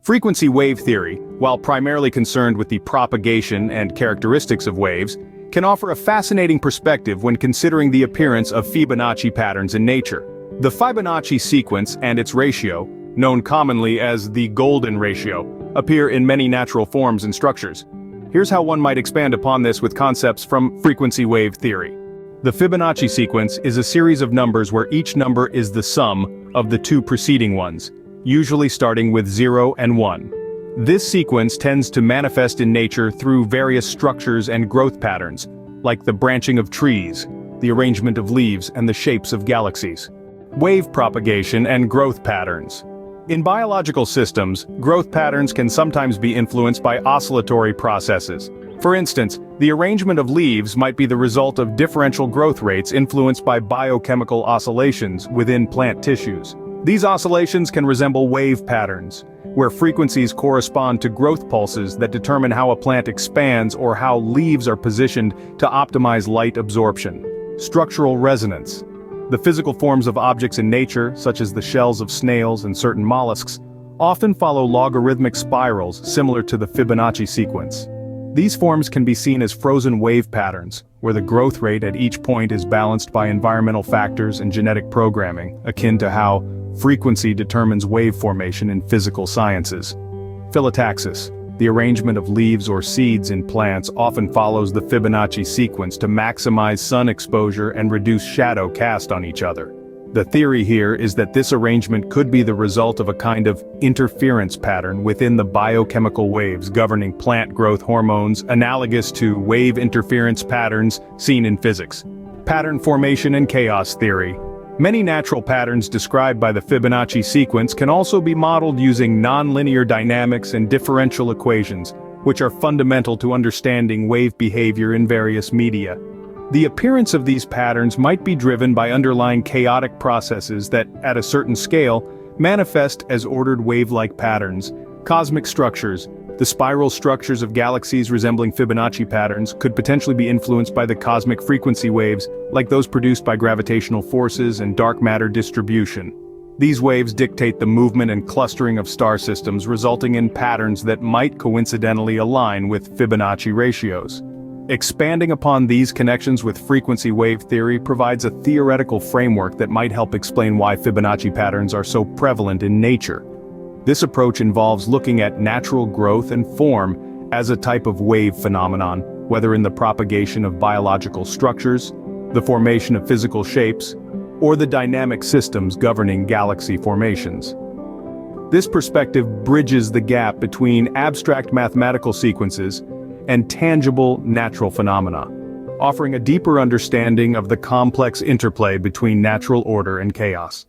Frequency wave theory, while primarily concerned with the propagation and characteristics of waves, can offer a fascinating perspective when considering the appearance of Fibonacci patterns in nature. The Fibonacci sequence and its ratio, known commonly as the golden ratio, appear in many natural forms and structures. Here's how one might expand upon this with concepts from frequency wave theory. The Fibonacci sequence is a series of numbers where each number is the sum of the two preceding ones, usually starting with 0 and 1. This sequence tends to manifest in nature through various structures and growth patterns, like the branching of trees, the arrangement of leaves, and the shapes of galaxies. Wave propagation and growth patterns. In biological systems, growth patterns can sometimes be influenced by oscillatory processes. For instance, the arrangement of leaves might be the result of differential growth rates influenced by biochemical oscillations within plant tissues. These oscillations can resemble wave patterns, where frequencies correspond to growth pulses that determine how a plant expands or how leaves are positioned to optimize light absorption. Structural resonance. The physical forms of objects in nature, such as the shells of snails and certain mollusks, often follow logarithmic spirals similar to the Fibonacci sequence. These forms can be seen as frozen wave patterns, where the growth rate at each point is balanced by environmental factors and genetic programming, akin to how frequency determines wave formation in physical sciences. Phyllotaxis, the arrangement of leaves or seeds in plants, often follows the Fibonacci sequence to maximize sun exposure and reduce shadow cast on each other. The theory here is that this arrangement could be the result of a kind of interference pattern within the biochemical waves governing plant growth hormones, analogous to wave interference patterns seen in physics. Pattern formation and chaos theory. Many natural patterns described by the Fibonacci sequence can also be modeled using nonlinear dynamics and differential equations, which are fundamental to understanding wave behavior in various media. The appearance of these patterns might be driven by underlying chaotic processes that, at a certain scale, manifest as ordered wave-like patterns. Cosmic structures. The spiral structures of galaxies resembling Fibonacci patterns could potentially be influenced by the cosmic frequency waves, like those produced by gravitational forces and dark matter distribution. These waves dictate the movement and clustering of star systems, resulting in patterns that might coincidentally align with Fibonacci ratios. Expanding upon these connections with frequency wave theory provides a theoretical framework that might help explain why Fibonacci patterns are so prevalent in nature. This approach involves looking at natural growth and form as a type of wave phenomenon, whether in the propagation of biological structures, the formation of physical shapes, or the dynamic systems governing galaxy formations. This perspective bridges the gap between abstract mathematical sequences and tangible natural phenomena, offering a deeper understanding of the complex interplay between natural order and chaos.